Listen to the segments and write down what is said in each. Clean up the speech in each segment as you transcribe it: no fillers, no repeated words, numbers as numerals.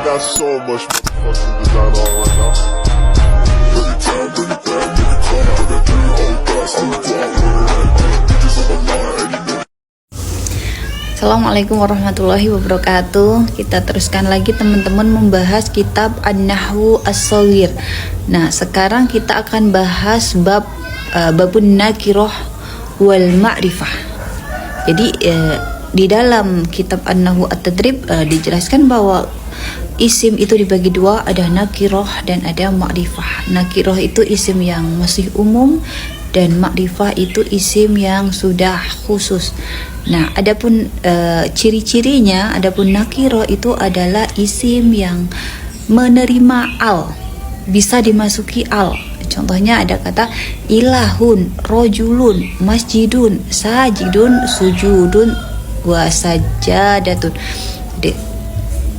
got so much motherfucking design on right now. Bring it down, bring it down, make it come. I got 3 old thoughts, I'm the guap with it. Bitches on my line, and you know. Assalamualaikum warahmatullahi wabarakatuh. Kita teruskan lagi teman-teman membahas kitab An-Nahwu As-Shaghir. Nah, sekarang kita akan bahas babun nakirah wal ma'rifah. Jadi di dalam kitab An-Nahwu At-Tadrib dijelaskan bahwa isim itu dibagi dua, ada nakirah dan ada ma'rifah. Nakirah itu isim yang masih umum dan ma'rifah itu isim yang sudah khusus. Nah, adapun ciri-cirinya, adapun nakirah itu adalah isim yang menerima al, bisa dimasuki al. Contohnya ada kata ilahun, rojulun, masjidun, sajidun, sujudun, wasajadatun.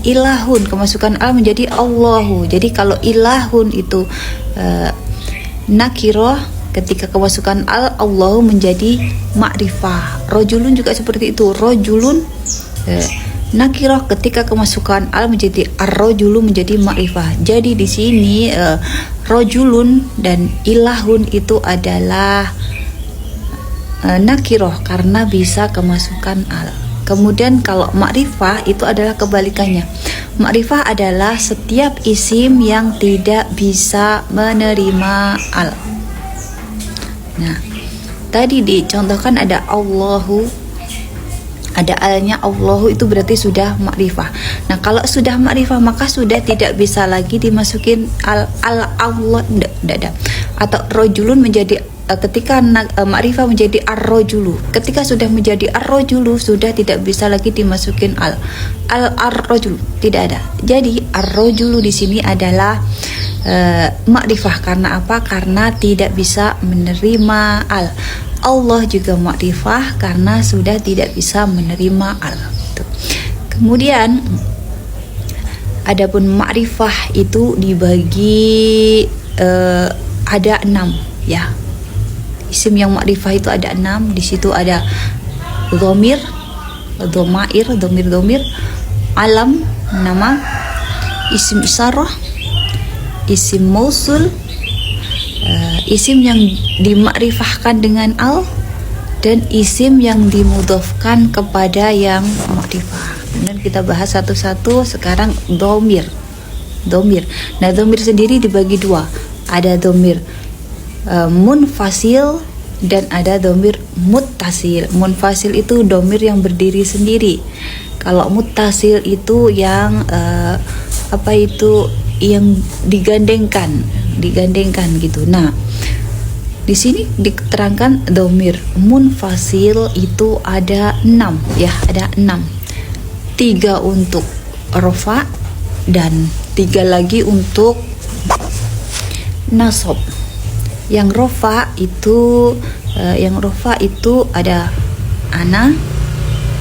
Ilahun kemasukan al menjadi Allahu. Jadi kalau ilahun itu nakirah, ketika kemasukan al, Allahu menjadi ma'rifah. Rojulun juga seperti itu. Rojulun nakirah, ketika kemasukan al menjadi ar-rojulu menjadi ma'rifah. Jadi di sini rojulun dan ilahun itu adalah nakirah karena bisa kemasukan al. Kemudian kalau ma'rifah itu adalah kebalikannya. Ma'rifah adalah setiap isim yang tidak bisa menerima al. Nah, tadi dicontohkan ada Allahu, ada alnya Allahu, itu berarti sudah ma'rifah. Nah, kalau sudah ma'rifah maka sudah tidak bisa lagi dimasukin al Allah, tidak. Atau rojulun menjadi ketika ma'rifah menjadi ar-rojulu. Ketika sudah menjadi ar-rojulu sudah tidak bisa lagi dimasukin al ar-rojulu, tidak ada. Jadi ar-rojulu di sini adalah ma'rifah karena apa? Karena tidak bisa menerima al. Allah juga ma'rifah karena sudah tidak bisa menerima al. Kemudian adapun ma'rifah itu dibagi ada 6 ya. Isim yang ma'rifah itu ada 6. Di situ ada dhamir, dhamair, dhamir, alam, nama, isim isyarah, isim mausul, isim yang dimakrifahkan dengan al, dan isim yang dimudhofkan kepada yang makrifah. Kemudian kita bahas satu-satu. Sekarang dhamir. Nah, dhamir sendiri dibagi dua. Ada dhamir munfasil dan ada dhamir muttasil. Munfasil itu dhamir yang berdiri sendiri. Kalau muttasil itu yang yang digandengkan gitu. Nah, di sini diterangkan dhamir munfasil itu ada 6 ya, ada 6. 3 untuk rafa dan 3 lagi untuk nasab. Yang rafa itu ada ana,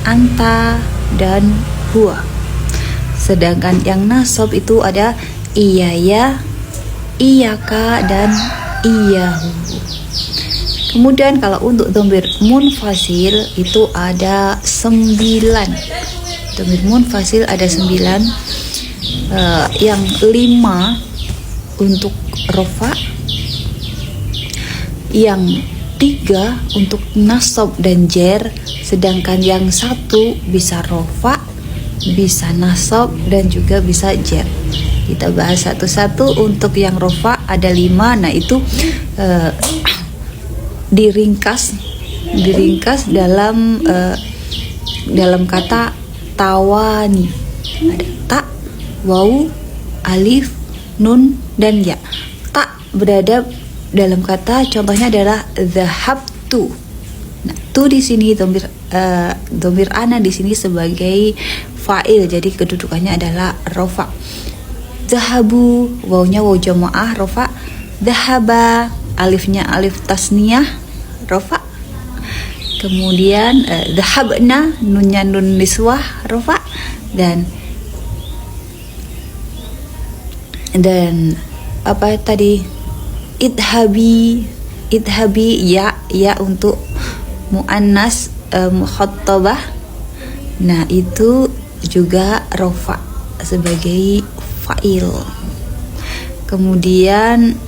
anta, dan huwa. Sedangkan yang nasab itu ada iyaya, iyaka, dan iyahu. Kemudian kalau untuk dhamir munfasil itu ada 9. Dhamir munfasil ada 9. Yang 5 untuk rafa, yang 3 untuk nasab dan jer, sedangkan yang 1 bisa rafa, bisa nasab, dan juga bisa jer. Kita bahas satu-satu. Untuk yang rafa ada 5. Nah, itu diringkas dalam kata tawani. Ada ta, waw, alif, nun, dan ya. Ta berada dalam kata, contohnya adalah zahabtu. Nah, tu di sini dhamir ana di sini sebagai fa'il, jadi kedudukannya adalah rafa. Zahabu, wawnya waw jamaah, rafa. Zahaba, alifnya alif tasniyah, rafa. Kemudian zahabna, nunnya nun niswah, rafa. Dan apa tadi? Idhabi ya untuk muannas mukhattabah. Nah, itu juga rafa. sebagai fa'il. Kemudian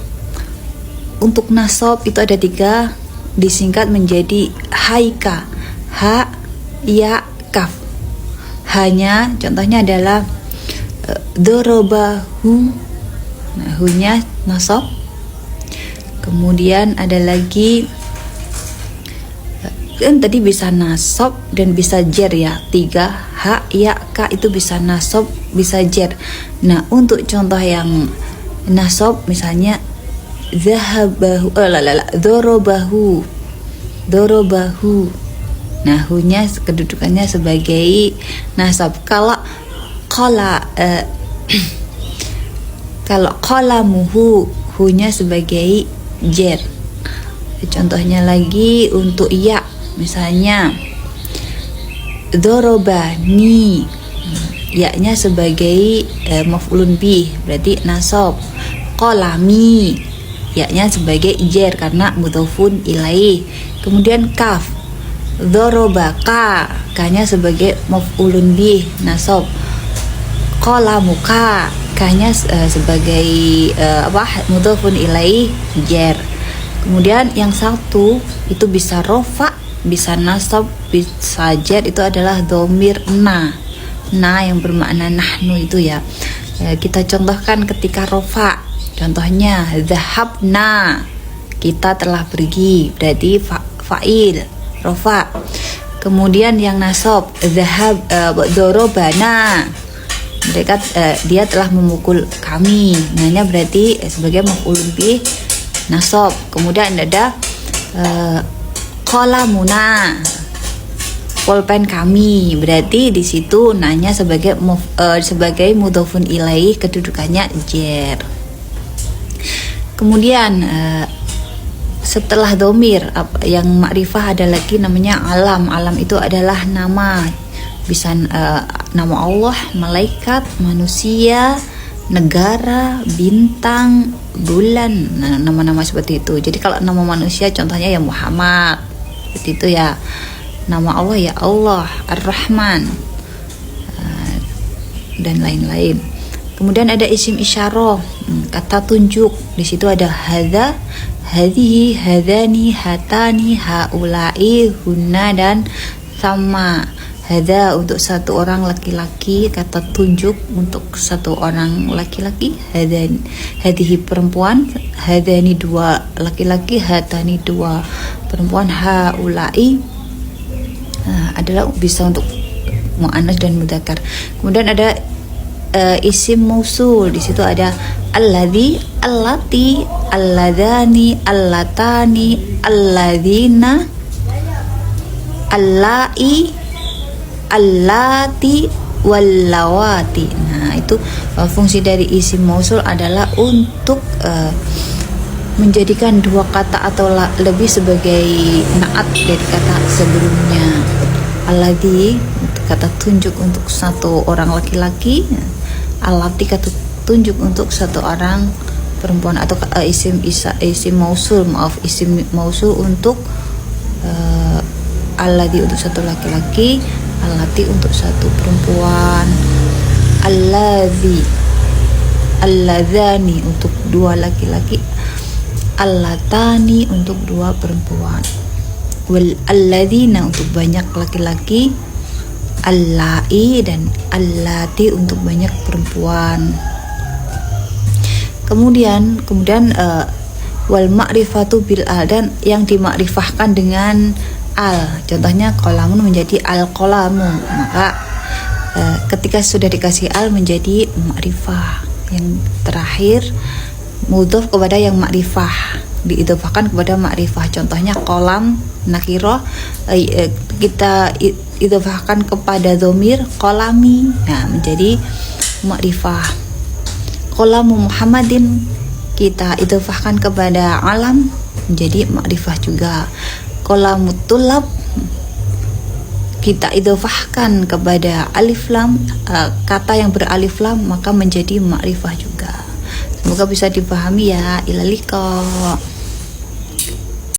untuk nasab itu ada 3, disingkat menjadi haika, ha, ya, kaf. Hanya contohnya adalah dorobahu, nah hunya nasab. Kemudian ada lagi kan tadi bisa nasab dan bisa jer ya, 3 ha, ya, ka itu bisa nasab bisa jer. Nah untuk contoh yang nasab misalnya zahabahu, dorobahu. Nah hunya kedudukannya sebagai nasab. Kalau qalamuhu, hunya sebagai jer. Contohnya lagi untuk ya, misalnya dorobani, ya-nya sebagai maf'ulun bih, berarti nasab. Qalami, ya-nya sebagai jer karena mudhofun ilaih. Kemudian kaf, dorobaka, ka-nya sebagai maf'ulun bih, nasab. Qalamuka, ka-nya sebagai mudhofun ilaih, jer. Kemudian yang satu itu bisa rofa, bisa nasab, bisa jer, itu adalah dhamir na yang bermakna nahnu itu ya. Kita contohkan ketika rofa, contohnya zahabna, kita telah pergi, berarti fa'il rofa. Kemudian yang nasab zahab, dorobana, mereka dia telah memukul kami, nanya berarti sebagai maf'ulun bih, nasab. Kemudian ada qalamuna, pulpen kami, berarti di situ nanya sebagai mudhofun ilaih, kedudukannya jer. Kemudian setelah domir yang makrifah ada lagi namanya alam. Alam itu adalah nama, bisa nama Allah, malaikat, manusia, negara, bintang, bulan, nah, nama-nama seperti itu. Jadi kalau nama manusia contohnya ya Muhammad, seperti itu ya. Nama Allah ya Allah, Ar-Rahman, dan lain-lain. Kemudian ada isim isyarah, kata tunjuk. Di situ ada hadza, hadhihi, hadzani, hatani, haula'i, hunna, dan sama. Hadza untuk satu orang laki-laki, kata tunjuk untuk satu orang laki-laki. Hadhihi perempuan, hadzani 2 laki-laki, hatani 2 perempuan, haula'i adalah bisa untuk muannas dan mudzakkar. Kemudian ada isim mausul. Di situ ada alladzi, allati, alladzani, allatani, alladzina, allai, allati, wallawati. Nah, itu fungsi dari isim mausul adalah untuk menjadikan 2 kata atau lebih sebagai naat dari kata sebelumnya. Alladzi kata tunjuk untuk satu orang laki-laki, allati kata tunjuk untuk satu orang perempuan, atau isim mausul, isim mausul untuk alladzi untuk satu laki-laki, allati untuk satu perempuan, alladzi, alladzani untuk 2 laki-laki, allatani untuk 2 perempuan, wal alladzina untuk banyak laki-laki, allai dan allati untuk banyak perempuan. Kemudian wal ma'rifatu bil al, dan yang dimakrifahkan dengan al. Contohnya qalamun menjadi al qalamu, maka ketika sudah dikasih al menjadi makrifah. Yang terakhir mudhof kepada yang makrifah, diidhofahkan kepada makrifah. Contohnya qalam nakirah, kita idhofahkan kepada dhamir qalami, nah menjadi makrifah. Qalamu Muhammadin kita idhofahkan kepada alam menjadi makrifah juga. Qalamu tulab kita idhofahkan kepada alif lam, kata yang beralif lam, maka menjadi makrifah juga. Semoga bisa dipahami ya. Ila liqa.